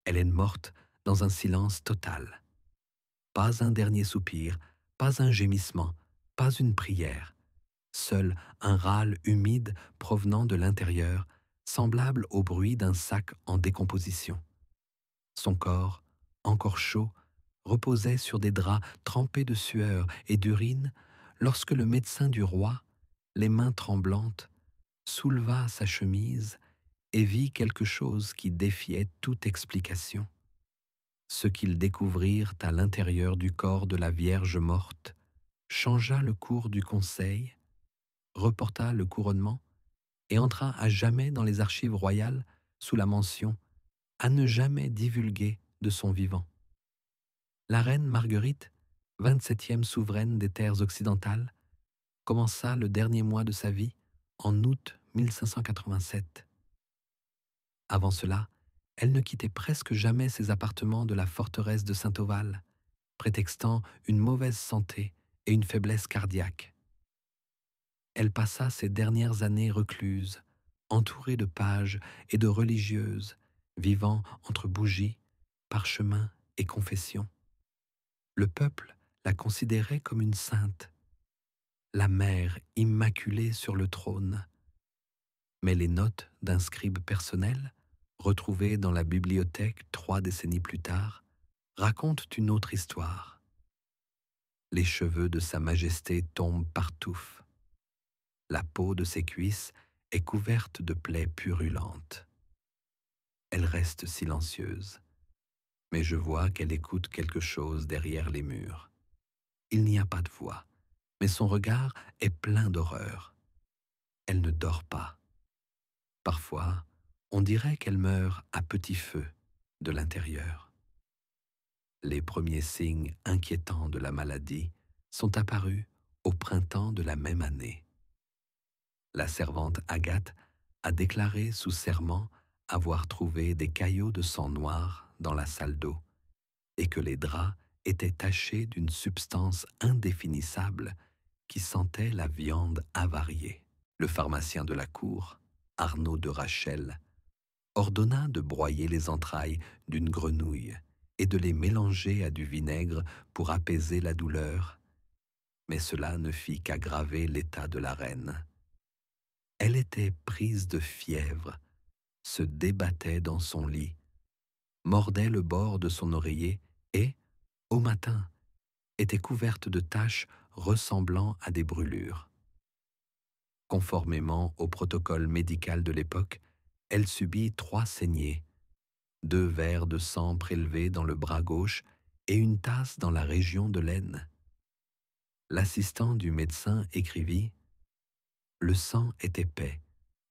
Elle est morte dans un silence total. Pas un dernier soupir, pas un gémissement, pas une prière. Seul un râle humide provenant de l'intérieur, semblable au bruit d'un sac en décomposition. Son corps, encore chaud, reposait sur des draps trempés de sueur et d'urine lorsque le médecin du roi, les mains tremblantes, souleva sa chemise et vit quelque chose qui défiait toute explication. Ce qu'ils découvrirent à l'intérieur du corps de la Vierge morte changea le cours du conseil, reporta le couronnement et entra à jamais dans les archives royales sous la mention « à ne jamais divulguer de son vivant ». La reine Marguerite, 27e souveraine des terres occidentales, commença le dernier mois de sa vie en août 1587. Avant cela, elle ne quittait presque jamais ses appartements de la forteresse de Saint-Oval, prétextant une mauvaise santé et une faiblesse cardiaque. Elle passa ses dernières années recluse, entourée de pages et de religieuses, vivant entre bougies, parchemins et confessions. Le peuple la considérait comme une sainte, la mère immaculée sur le trône. Mais les notes d'un scribe personnel, retrouvées dans la bibliothèque 3 décennies plus tard, racontent une autre histoire. Les cheveux de Sa Majesté tombent partout. La peau de ses cuisses est couverte de plaies purulentes. Elle reste silencieuse, mais je vois qu'elle écoute quelque chose derrière les murs. Il n'y a pas de voix, mais son regard est plein d'horreur. Elle ne dort pas. Parfois, on dirait qu'elle meurt à petit feu de l'intérieur. Les premiers signes inquiétants de la maladie sont apparus au printemps de la même année. La servante Agathe a déclaré sous serment avoir trouvé des caillots de sang noir dans la salle d'eau et que les draps étaient tachés d'une substance indéfinissable qui sentait la viande avariée. Le pharmacien de la cour, Arnaud de Rachel, ordonna de broyer les entrailles d'une grenouille et de les mélanger à du vinaigre pour apaiser la douleur, mais cela ne fit qu'aggraver l'état de la reine. Elle était prise de fièvre, se débattait dans son lit, mordait le bord de son oreiller et, au matin, était couverte de taches ressemblant à des brûlures. Conformément au protocole médical de l'époque, elle subit 3 saignées, 2 verres de sang prélevés dans le bras gauche et une tasse dans la région de l'aine. L'assistant du médecin écrivit « Le sang est épais,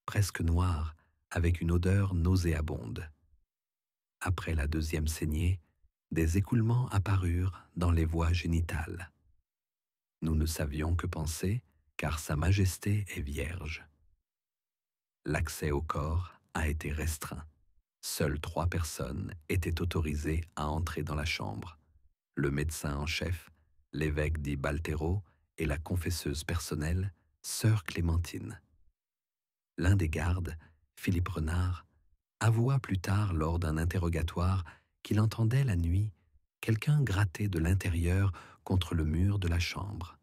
presque noir, avec une odeur nauséabonde. » Après la 2e saignée, des écoulements apparurent dans les voies génitales. Nous ne savions que penser, car Sa Majesté est vierge. L'accès au corps a été restreint. Seules 3 personnes étaient autorisées à entrer dans la chambre. Le médecin en chef, l'évêque dit Baltero et la confesseuse personnelle, sœur Clémentine. L'un des gardes, Philippe Renard, avoua plus tard lors d'un interrogatoire qu'il entendait la nuit quelqu'un gratter de l'intérieur contre le mur de la chambre.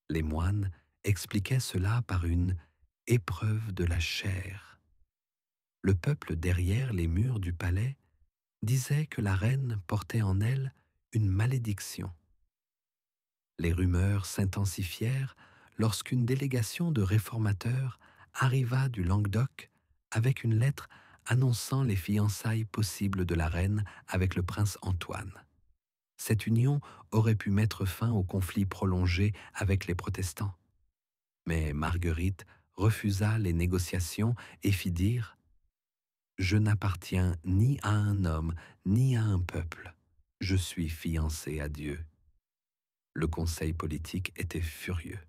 Les moines expliquaient cela par une épreuve de la chair. Le peuple derrière les murs du palais disait que la reine portait en elle une malédiction. Les rumeurs s'intensifièrent lorsqu'une délégation de réformateurs arriva du Languedoc avec une lettre annonçant les fiançailles possibles de la reine avec le prince Antoine. Cette union aurait pu mettre fin au conflit prolongé avec les protestants. Mais Marguerite refusa les négociations et fit dire « Je n'appartiens ni à un homme ni à un peuple. Je suis fiancée à Dieu. » Le conseil politique était furieux.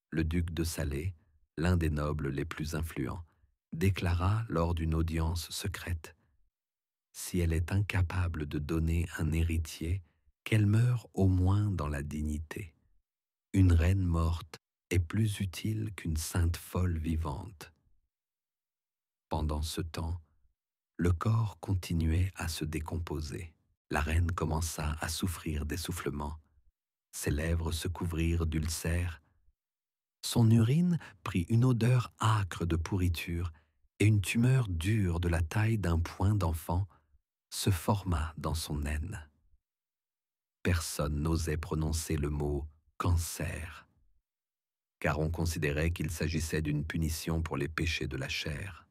Le duc de Salé, l'un des nobles les plus influents, déclara lors d'une audience secrète « Si elle est incapable de donner un héritier, qu'elle meure au moins dans la dignité. Une reine morte est plus utile qu'une sainte folle vivante. » Pendant ce temps, Le corps continuait à se décomposer. La reine commença à souffrir d'essoufflement. Ses lèvres se couvrirent d'ulcères. Son urine prit une odeur âcre de pourriture et une tumeur dure de la taille d'un poing d'enfant se forma dans son aine. Personne n'osait prononcer le mot cancer, car on considérait qu'il s'agissait d'une punition pour les péchés de la chair.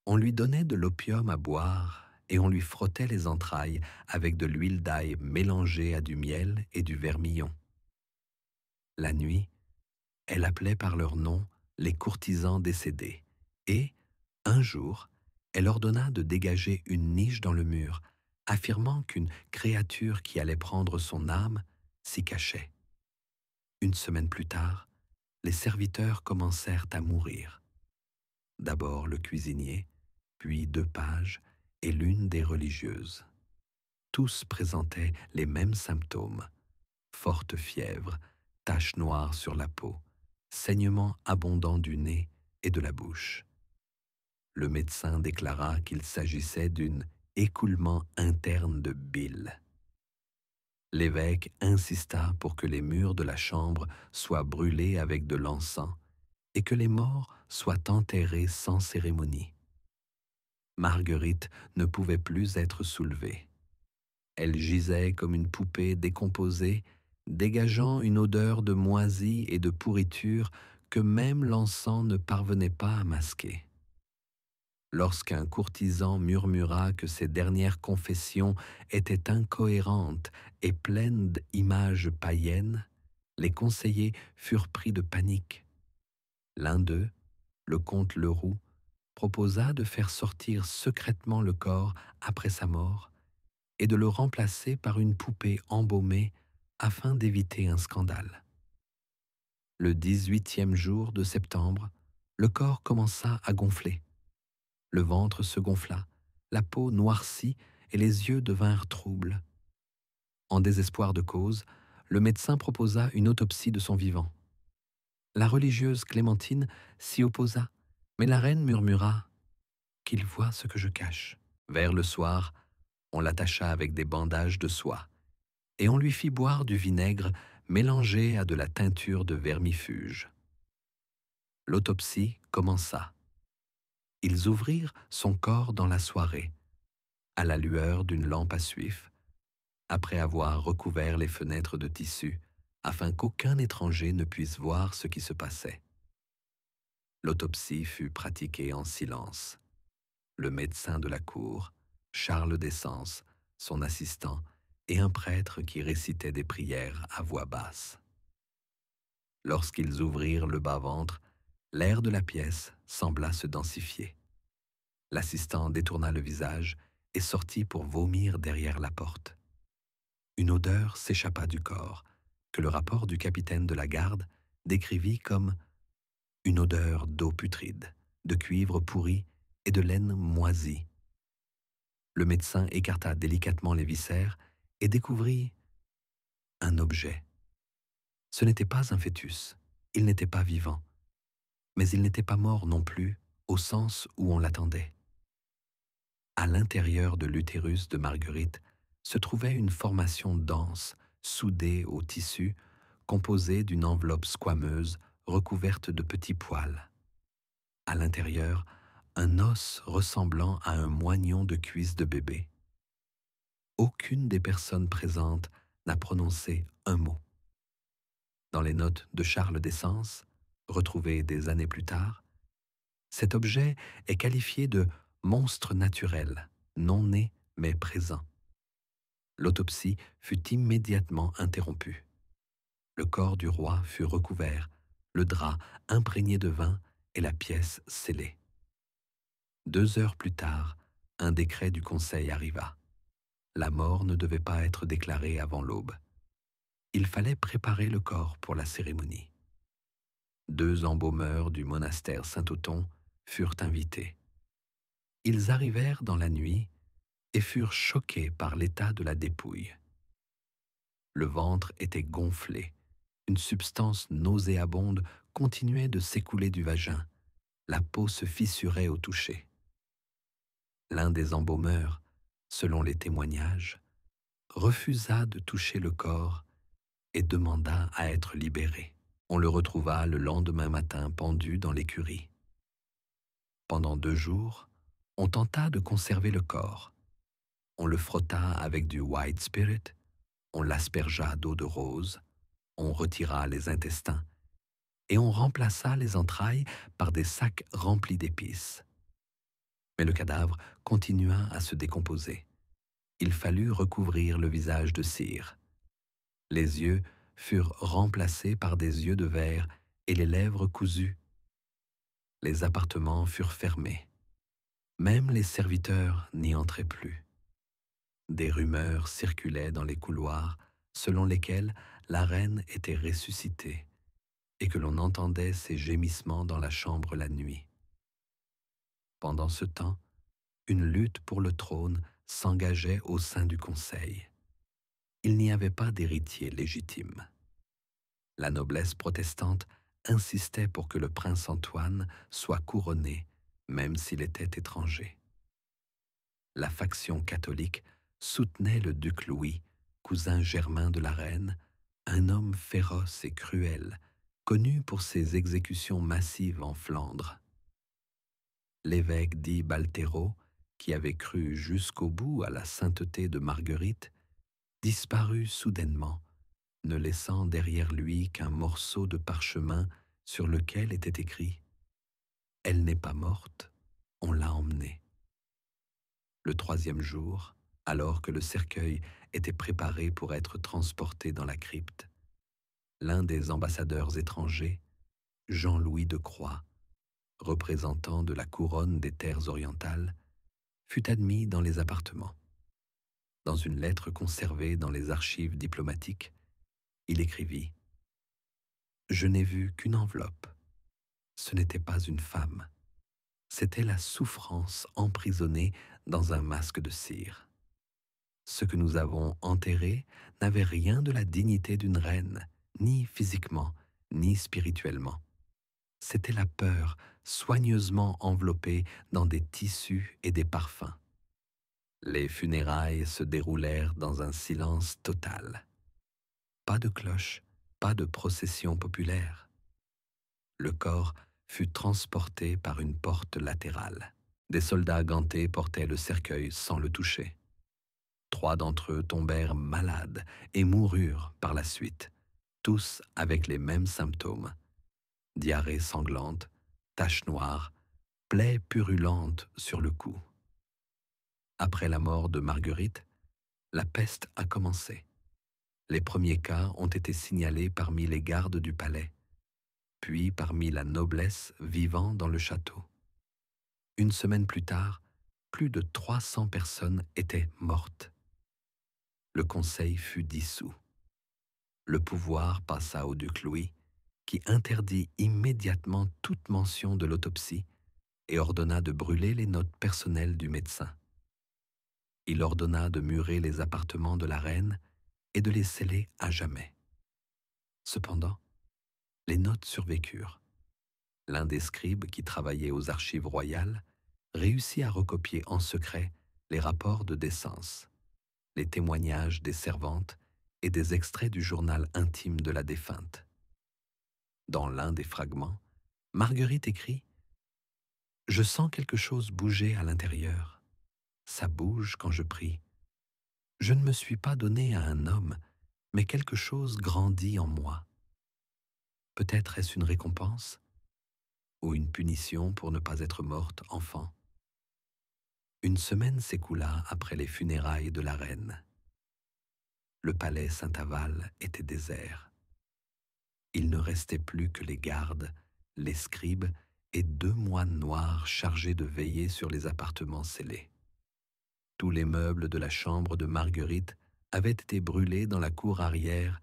On lui donnait de l'opium à boire et on lui frottait les entrailles avec de l'huile d'ail mélangée à du miel et du vermillon. La nuit, elle appelait par leur nom les courtisans décédés et, un jour, elle ordonna de dégager une niche dans le mur, affirmant qu'une créature qui allait prendre son âme s'y cachait. Une semaine plus tard, les serviteurs commencèrent à mourir. D'abord le cuisinier, puis 2 pages et l'une des religieuses. Tous présentaient les mêmes symptômes: forte fièvre, taches noires sur la peau, saignements abondants du nez et de la bouche. Le médecin déclara qu'il s'agissait d'un écoulement interne de bile. L'évêque insista pour que les murs de la chambre soient brûlés avec de l'encens et que les morts soient enterrés sans cérémonie. Marguerite ne pouvait plus être soulevée. Elle gisait comme une poupée décomposée, dégageant une odeur de moisie et de pourriture que même l'encens ne parvenait pas à masquer. Lorsqu'un courtisan murmura que ses dernières confessions étaient incohérentes et pleines d'images païennes, les conseillers furent pris de panique. L'un d'eux, le comte Leroux, proposa de faire sortir secrètement le corps après sa mort et de le remplacer par une poupée embaumée afin d'éviter un scandale. Le 18e jour de septembre, le corps commença à gonfler. Le ventre se gonfla, la peau noircit et les yeux devinrent troubles. En désespoir de cause, le médecin proposa une autopsie de son vivant. La religieuse Clémentine s'y opposa, mais la reine murmura « Qu'il voie ce que je cache ». Vers le soir, on l'attacha avec des bandages de soie, et on lui fit boire du vinaigre mélangé à de la teinture de vermifuge. L'autopsie commença. Ils ouvrirent son corps dans la soirée, à la lueur d'une lampe à suif, après avoir recouvert les fenêtres de tissu, afin qu'aucun étranger ne puisse voir ce qui se passait. L'autopsie fut pratiquée en silence. Le médecin de la cour, Charles d'Essence, son assistant, et un prêtre qui récitait des prières à voix basse. Lorsqu'ils ouvrirent le bas-ventre, l'air de la pièce sembla se densifier. L'assistant détourna le visage et sortit pour vomir derrière la porte. Une odeur s'échappa du corps, que le rapport du capitaine de la garde décrivit comme une odeur d'eau putride, de cuivre pourri et de laine moisie. Le médecin écarta délicatement les viscères et découvrit un objet. Ce n'était pas un fœtus, il n'était pas vivant, mais il n'était pas mort non plus, au sens où on l'attendait. À l'intérieur de l'utérus de Marguerite se trouvait une formation dense, soudée au tissu, composée d'une enveloppe squameuse recouverte de petits poils. À l'intérieur, un os ressemblant à un moignon de cuisse de bébé. Aucune des personnes présentes n'a prononcé un mot. Dans les notes de Charles d'Essence, retrouvées des années plus tard, cet objet est qualifié de monstre naturel, non né mais présent. L'autopsie fut immédiatement interrompue. Le corps du roi fut recouvert, le drap imprégné de vin et la pièce scellée. 2 heures plus tard, un décret du conseil arriva. La mort ne devait pas être déclarée avant l'aube. Il fallait préparer le corps pour la cérémonie. 2 embaumeurs du monastère Saint-Othon furent invités. Ils arrivèrent dans la nuit et furent choqués par l'état de la dépouille. Le ventre était gonflé, une substance nauséabonde continuait de s'écouler du vagin, la peau se fissurait au toucher. L'un des embaumeurs, selon les témoignages, refusa de toucher le corps et demanda à être libéré. On le retrouva le lendemain matin pendu dans l'écurie. Pendant 2 jours, on tenta de conserver le corps. On le frotta avec du white spirit, on l'aspergea d'eau de rose, on retira les intestins et on remplaça les entrailles par des sacs remplis d'épices. Mais le cadavre continua à se décomposer. Il fallut recouvrir le visage de cire. Les yeux furent remplacés par des yeux de verre et les lèvres cousues. Les appartements furent fermés. Même les serviteurs n'y entraient plus. Des rumeurs circulaient dans les couloirs selon lesquelles la reine était ressuscitée et que l'on entendait ses gémissements dans la chambre la nuit. Pendant ce temps, une lutte pour le trône s'engageait au sein du conseil. Il n'y avait pas d'héritier légitime. La noblesse protestante insistait pour que le prince Antoine soit couronné, même s'il était étranger. La faction catholique soutenait le duc Louis, cousin germain de la reine, un homme féroce et cruel, connu pour ses exécutions massives en Flandre. L'évêque dit Baltero, qui avait cru jusqu'au bout à la sainteté de Marguerite, disparut soudainement, ne laissant derrière lui qu'un morceau de parchemin sur lequel était écrit « Elle n'est pas morte, on l'a emmenée ». Le 3e jour, alors que le cercueil était préparé pour être transporté dans la crypte, l'un des ambassadeurs étrangers, Jean-Louis de Croix, représentant de la couronne des terres orientales, fut admis dans les appartements. Dans une lettre conservée dans les archives diplomatiques, il écrivit « Je n'ai vu qu'une enveloppe. Ce n'était pas une femme. C'était la souffrance emprisonnée dans un masque de cire. Ce que nous avons enterré n'avait rien de la dignité d'une reine, ni physiquement, ni spirituellement. C'était la peur soigneusement enveloppée dans des tissus et des parfums. Les funérailles se déroulèrent dans un silence total. Pas de cloche, pas de procession populaire. Le corps fut transporté par une porte latérale. Des soldats gantés portaient le cercueil sans le toucher. 3 d'entre eux tombèrent malades et moururent par la suite, tous avec les mêmes symptômes. Diarrhée sanglante, taches noires, plaies purulentes sur le cou. Après la mort de Marguerite, la peste a commencé. Les premiers cas ont été signalés parmi les gardes du palais, puis parmi la noblesse vivant dans le château. Une semaine plus tard, plus de 300 personnes étaient mortes. Le conseil fut dissous. Le pouvoir passa au duc Louis, qui interdit immédiatement toute mention de l'autopsie et ordonna de brûler les notes personnelles du médecin. Il ordonna de murer les appartements de la reine et de les sceller à jamais. Cependant, les notes survécurent. L'un des scribes qui travaillait aux archives royales réussit à recopier en secret les rapports de décence, les témoignages des servantes et des extraits du journal intime de la défunte. Dans l'un des fragments, Marguerite écrit « Je sens quelque chose bouger à l'intérieur. Ça bouge quand je prie. Je ne me suis pas donné à un homme, mais quelque chose grandit en moi. Peut-être est-ce une récompense ou une punition pour ne pas être morte enfant. » Une semaine s'écoula après les funérailles de la reine. Le palais Saint-Aval était désert. Il ne restait plus que les gardes, les scribes et 2 moines noirs chargés de veiller sur les appartements scellés. Tous les meubles de la chambre de Marguerite avaient été brûlés dans la cour arrière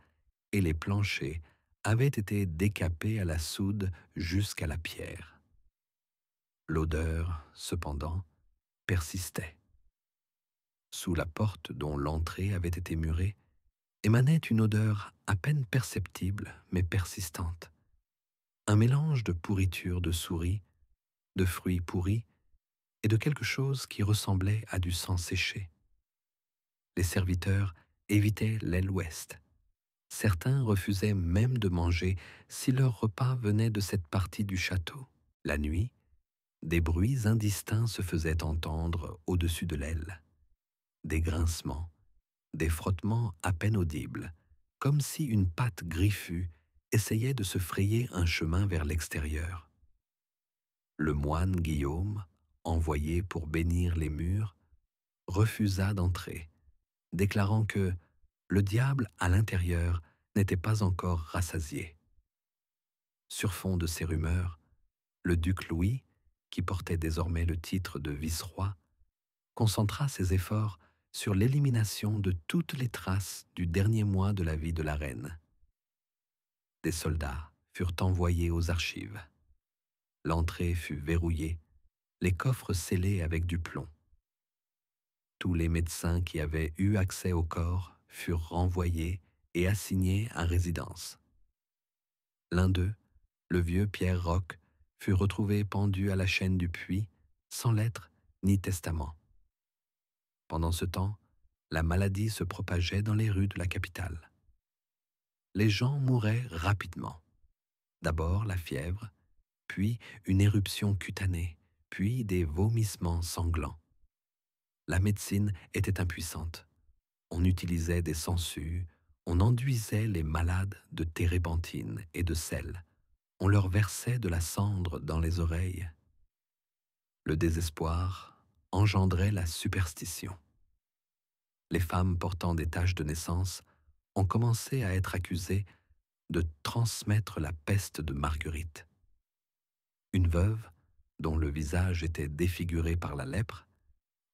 et les planchers avaient été décapés à la soude jusqu'à la pierre. L'odeur, cependant, persistait. Sous la porte dont l'entrée avait été murée, émanait une odeur à peine perceptible mais persistante. Un mélange de pourriture de souris, de fruits pourris et de quelque chose qui ressemblait à du sang séché. Les serviteurs évitaient l'aile ouest. Certains refusaient même de manger si leur repas venait de cette partie du château. La nuit, des bruits indistincts se faisaient entendre au-dessus de l'aile. Des grincements, des frottements à peine audibles, comme si une patte griffue essayait de se frayer un chemin vers l'extérieur. Le moine Guillaume, envoyé pour bénir les murs, refusa d'entrer, déclarant que le diable à l'intérieur n'était pas encore rassasié. Sur fond de ces rumeurs, le duc Louis, qui portait désormais le titre de vice-roi, concentra ses efforts sur l'élimination de toutes les traces du dernier mois de la vie de la reine. Des soldats furent envoyés aux archives. L'entrée fut verrouillée, les coffres scellés avec du plomb. Tous les médecins qui avaient eu accès au corps furent renvoyés et assignés à résidence. L'un d'eux, le vieux Pierre Roch, fut retrouvé pendu à la chaîne du puits, sans lettre ni testament. Pendant ce temps, la maladie se propageait dans les rues de la capitale. Les gens mouraient rapidement. D'abord la fièvre, puis une éruption cutanée, puis des vomissements sanglants. La médecine était impuissante. On utilisait des sangsues, on enduisait les malades de térébenthine et de sel, on leur versait de la cendre dans les oreilles. Le désespoir engendrait la superstition. Les femmes portant des taches de naissance ont commencé à être accusées de transmettre la peste de Marguerite. Une veuve, dont le visage était défiguré par la lèpre,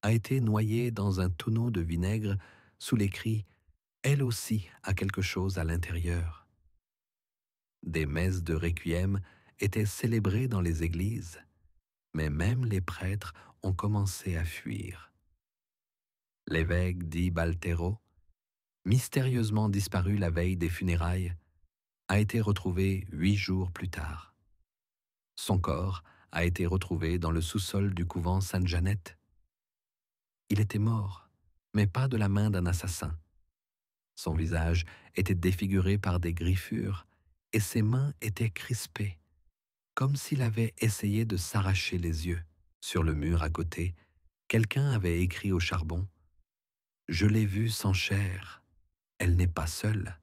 a été noyée dans un tonneau de vinaigre sous les cris « Elle aussi a quelque chose à l'intérieur ». Des messes de requiem étaient célébrées dans les églises, mais même les prêtres ont commencé à fuir. L'évêque dit Baltero, mystérieusement disparu la veille des funérailles, a été retrouvé 8 jours plus tard. Son corps a été retrouvé dans le sous-sol du couvent Sainte-Jeannette. Il était mort, mais pas de la main d'un assassin. Son visage était défiguré par des griffures et ses mains étaient crispées, comme s'il avait essayé de s'arracher les yeux. Sur le mur à côté, quelqu'un avait écrit au charbon « Je l'ai vue sans chair, elle n'est pas seule ».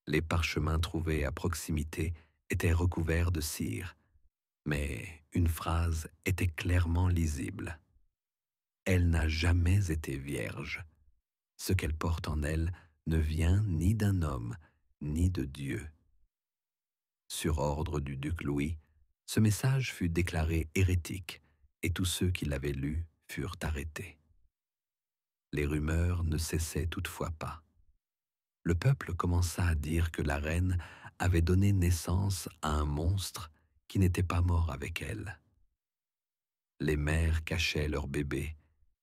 Les parchemins trouvés à proximité étaient recouverts de cire, mais une phrase était clairement lisible. Elle n'a jamais été vierge. Ce qu'elle porte en elle ne vient ni d'un homme, ni de Dieu. Sur ordre du duc Louis, ce message fut déclaré hérétique et tous ceux qui l'avaient lu furent arrêtés. Les rumeurs ne cessaient toutefois pas. Le peuple commença à dire que la reine avait donné naissance à un monstre qui n'était pas mort avec elle. Les mères cachaient leurs bébés,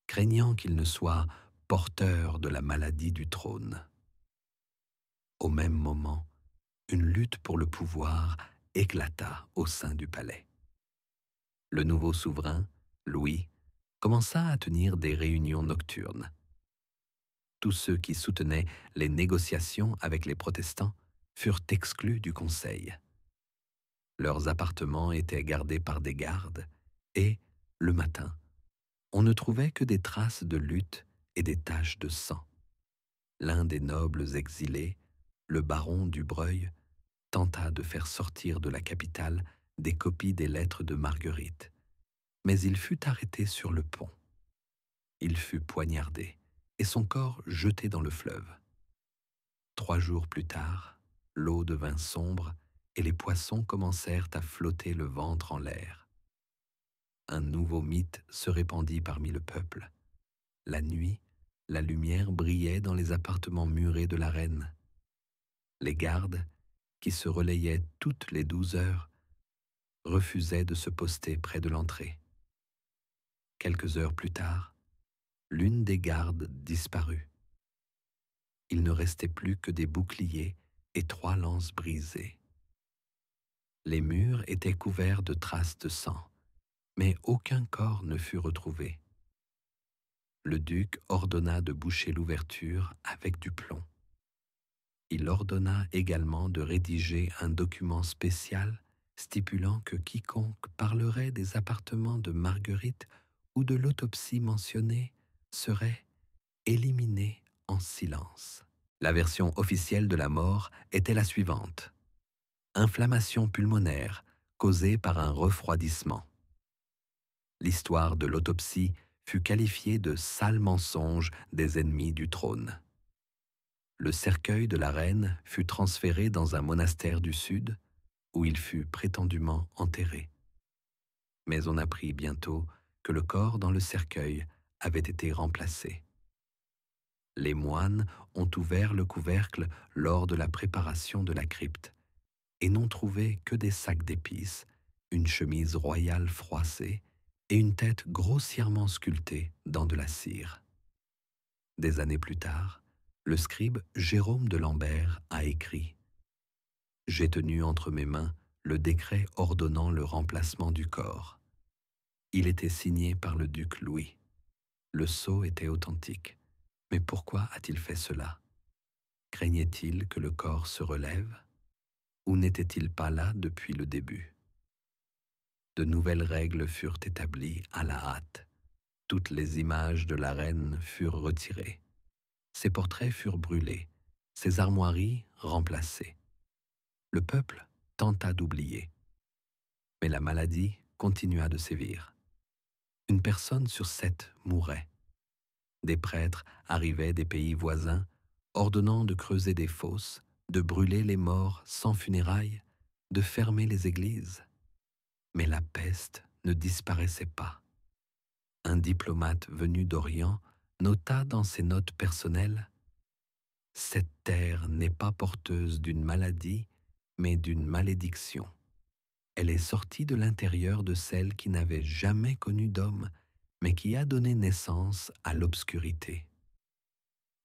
craignant qu'ils ne soient porteurs de la maladie du trône. Au même moment, une lutte pour le pouvoir éclata au sein du palais. Le nouveau souverain, Louis, commença à tenir des réunions nocturnes. Tous ceux qui soutenaient les négociations avec les protestants furent exclus du conseil. Leurs appartements étaient gardés par des gardes et, le matin, on ne trouvait que des traces de lutte et des taches de sang. L'un des nobles exilés, le baron du Breuil, tenta de faire sortir de la capitale des copies des lettres de Marguerite, mais il fut arrêté sur le pont. Il fut poignardé et son corps jeté dans le fleuve. 3 jours plus tard, l'eau devint sombre et les poissons commencèrent à flotter le ventre en l'air. Un nouveau mythe se répandit parmi le peuple. La nuit, la lumière brillait dans les appartements murés de la reine. Les gardes, qui se relayaient toutes les 12 heures, refusaient de se poster près de l'entrée. Quelques heures plus tard, l'une des gardes disparut. Il ne restait plus que des boucliers et 3 lances brisées. Les murs étaient couverts de traces de sang, mais aucun corps ne fut retrouvé. Le duc ordonna de boucher l'ouverture avec du plomb. Il ordonna également de rédiger un document spécial stipulant que quiconque parlerait des appartements de Marguerite ou de l'autopsie mentionnée serait éliminé en silence. La version officielle de la mort était la suivante: inflammation pulmonaire causée par un refroidissement. L'histoire de l'autopsie fut qualifiée de sale mensonge des ennemis du trône. Le cercueil de la reine fut transféré dans un monastère du Sud, où il fut prétendument enterré. Mais on apprit bientôt que le corps dans le cercueil avait été remplacé. Les moines ont ouvert le couvercle lors de la préparation de la crypte et n'ont trouvé que des sacs d'épices, une chemise royale froissée et une tête grossièrement sculptée dans de la cire. Des années plus tard, le scribe Jérôme de Lambert a écrit: « J'ai tenu entre mes mains le décret ordonnant le remplacement du corps. Il était signé par le duc Louis. Le sceau était authentique. Mais pourquoi a-t-il fait cela? Craignait-il que le corps se relève? Ou n'était-il pas là depuis le début? » De nouvelles règles furent établies à la hâte. Toutes les images de la reine furent retirées. Ses portraits furent brûlés, ses armoiries remplacées. Le peuple tenta d'oublier. Mais la maladie continua de sévir. Une personne sur 7 mourait. Des prêtres arrivaient des pays voisins, ordonnant de creuser des fosses, de brûler les morts sans funérailles, de fermer les églises. Mais la peste ne disparaissait pas. Un diplomate venu d'Orient nota dans ses notes personnelles: « Cette terre n'est pas porteuse d'une maladie, mais d'une malédiction. Elle est sortie de l'intérieur de celle qui n'avait jamais connu d'homme, mais qui a donné naissance à l'obscurité. »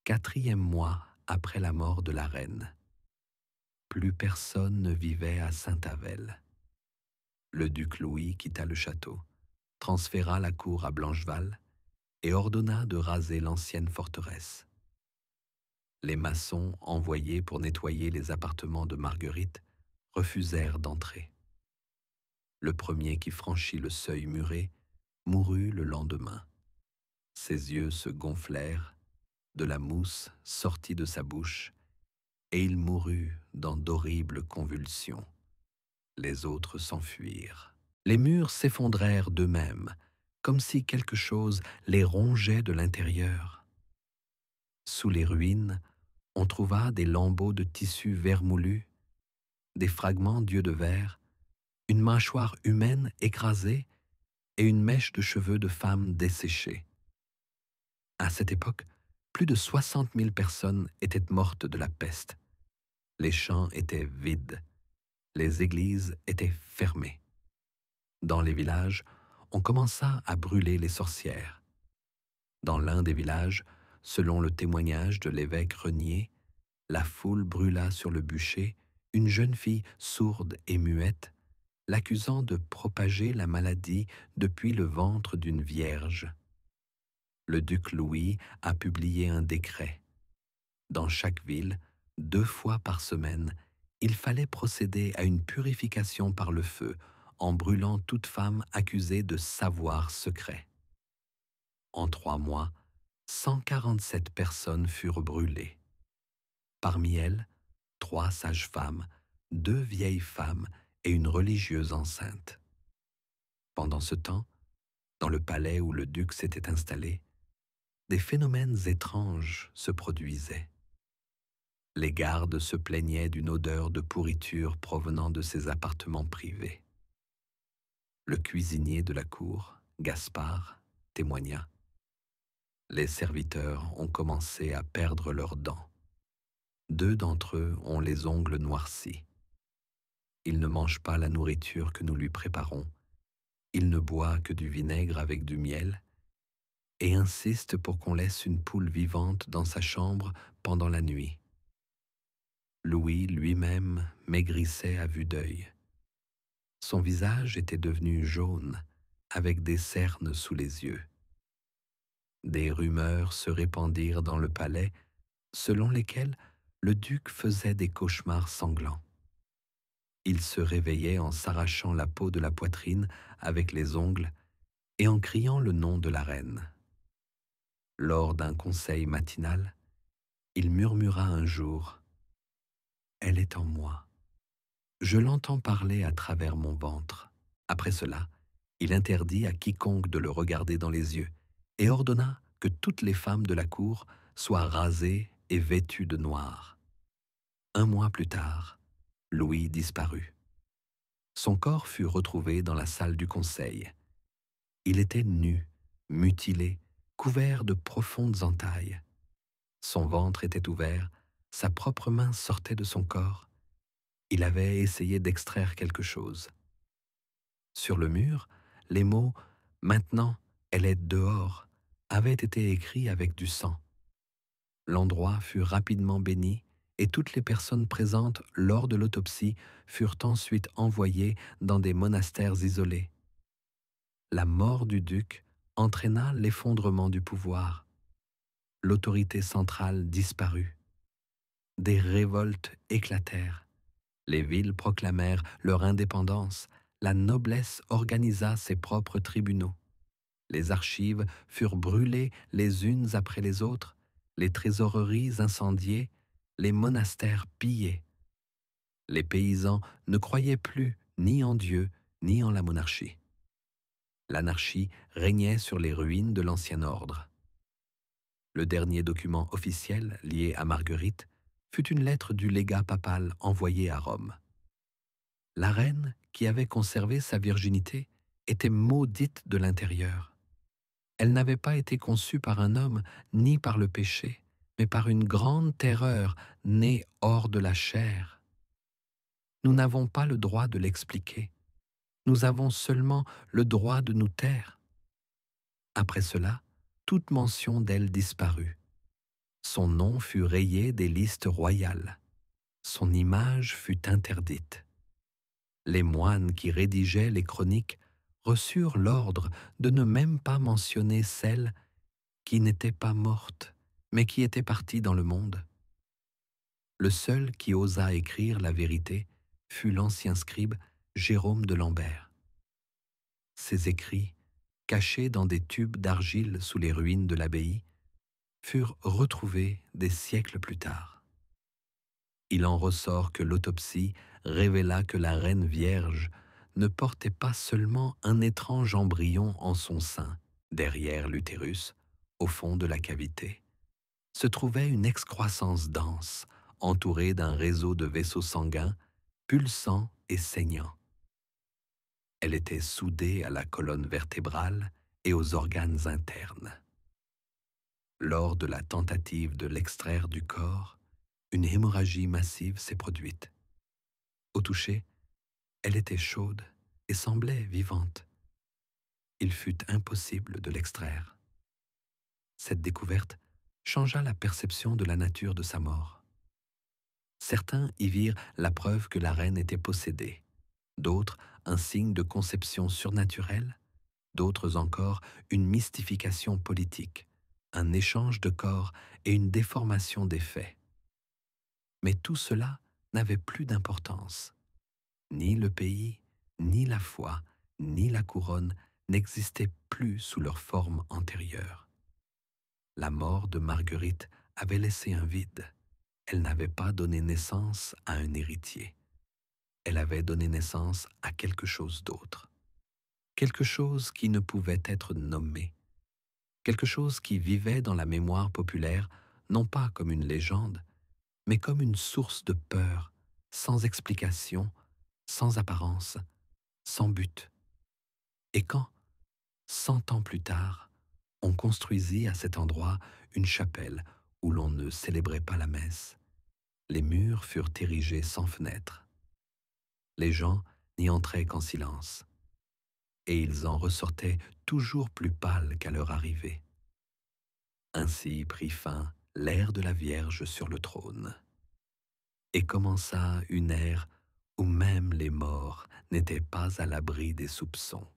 4e mois après la mort de la reine. Plus personne ne vivait à Saint-Avel. Le duc Louis quitta le château, transféra la cour à Blancheval et ordonna de raser l'ancienne forteresse. Les maçons envoyés pour nettoyer les appartements de Marguerite refusèrent d'entrer. Le premier qui franchit le seuil muré mourut le lendemain. Ses yeux se gonflèrent, de la mousse sortit de sa bouche, et il mourut dans d'horribles convulsions. Les autres s'enfuirent. Les murs s'effondrèrent d'eux-mêmes, comme si quelque chose les rongeait de l'intérieur. Sous les ruines, on trouva des lambeaux de tissu vermoulu, des fragments d'yeux de verre, une mâchoire humaine écrasée et une mèche de cheveux de femme desséchée. À cette époque, plus de 60 000 personnes étaient mortes de la peste. Les champs étaient vides. Les églises étaient fermées. Dans les villages, on commença à brûler les sorcières. Dans l'un des villages, selon le témoignage de l'évêque Renier, la foule brûla sur le bûcher une jeune fille sourde et muette, l'accusant de propager la maladie depuis le ventre d'une vierge. Le duc Louis a publié un décret. Dans chaque ville, 2 fois par semaine, il fallait procéder à une purification par le feu, en brûlant toute femme accusée de savoir secret. En 3 mois, 147 personnes furent brûlées. Parmi elles, 3 sages-femmes, 2 vieilles femmes et une religieuse enceinte. Pendant ce temps, dans le palais où le duc s'était installé, des phénomènes étranges se produisaient. Les gardes se plaignaient d'une odeur de pourriture provenant de ses appartements privés. Le cuisinier de la cour, Gaspard, témoigna: « Les serviteurs ont commencé à perdre leurs dents. 2 d'entre eux ont les ongles noircis. Il ne mange pas la nourriture que nous lui préparons. Il ne boit que du vinaigre avec du miel et insiste pour qu'on laisse une poule vivante dans sa chambre pendant la nuit. » Louis lui-même maigrissait à vue d'œil. Son visage était devenu jaune avec des cernes sous les yeux. Des rumeurs se répandirent dans le palais, selon lesquelles le duc faisait des cauchemars sanglants. Il se réveillait en s'arrachant la peau de la poitrine avec les ongles et en criant le nom de la reine. Lors d'un conseil matinal, il murmura un jour « Elle est en moi. Je l'entends parler à travers mon ventre. » Après cela, il interdit à quiconque de le regarder dans les yeux et ordonna que toutes les femmes de la cour soient rasées et vêtues de noir. Un mois plus tard, Louis disparut. Son corps fut retrouvé dans la salle du conseil. Il était nu, mutilé, couvert de profondes entailles. Son ventre était ouvert, sa propre main sortait de son corps. Il avait essayé d'extraire quelque chose. Sur le mur, les mots « Maintenant, elle est dehors » avaient été écrits avec du sang. L'endroit fut rapidement béni et toutes les personnes présentes lors de l'autopsie furent ensuite envoyées dans des monastères isolés. La mort du duc entraîna l'effondrement du pouvoir. L'autorité centrale disparut. Des révoltes éclatèrent. Les villes proclamèrent leur indépendance. La noblesse organisa ses propres tribunaux. Les archives furent brûlées les unes après les autres, les trésoreries incendiées, les monastères pillés. Les paysans ne croyaient plus ni en Dieu ni en la monarchie. L'anarchie régnait sur les ruines de l'ancien ordre. Le dernier document officiel lié à Marguerite fut une lettre du légat papal envoyée à Rome. La reine, qui avait conservé sa virginité, était maudite de l'intérieur. Elle n'avait pas été conçue par un homme ni par le péché, mais par une grande terreur née hors de la chair. Nous n'avons pas le droit de l'expliquer. Nous avons seulement le droit de nous taire. Après cela, toute mention d'elle disparut. Son nom fut rayé des listes royales. Son image fut interdite. Les moines qui rédigeaient les chroniques reçurent l'ordre de ne même pas mentionner celle qui n'était pas morte, mais qui était partie dans le monde. Le seul qui osa écrire la vérité fut l'ancien scribe Jérôme de Lambert. Ses écrits, cachés dans des tubes d'argile sous les ruines de l'abbaye, furent retrouvés des siècles plus tard. Il en ressort que l'autopsie révéla que la reine vierge ne portait pas seulement un étrange embryon en son sein. Derrière l'utérus, au fond de la cavité, se trouvait une excroissance dense, entourée d'un réseau de vaisseaux sanguins, pulsants et saignants. Elle était soudée à la colonne vertébrale et aux organes internes. Lors de la tentative de l'extraire du corps, une hémorragie massive s'est produite. Au toucher, elle était chaude et semblait vivante. Il fut impossible de l'extraire. Cette découverte changea la perception de la nature de sa mort. Certains y virent la preuve que la reine était possédée, d'autres un signe de conception surnaturelle, d'autres encore une mystification politique, un échange de corps et une déformation des faits. Mais tout cela n'avait plus d'importance. Ni le pays, ni la foi, ni la couronne n'existaient plus sous leur forme antérieure. La mort de Marguerite avait laissé un vide. Elle n'avait pas donné naissance à un héritier. Elle avait donné naissance à quelque chose d'autre. Quelque chose qui ne pouvait être nommé. Quelque chose qui vivait dans la mémoire populaire, non pas comme une légende, mais comme une source de peur, sans explication, sans apparence, sans but. Et quand, 100 ans plus tard, on construisit à cet endroit une chapelle où l'on ne célébrait pas la messe, les murs furent érigés sans fenêtres. Les gens n'y entraient qu'en silence, et ils en ressortaient toujours plus pâles qu'à leur arrivée. Ainsi prit fin l'ère de la Vierge sur le trône, et commença une ère où même les morts n'étaient pas à l'abri des soupçons.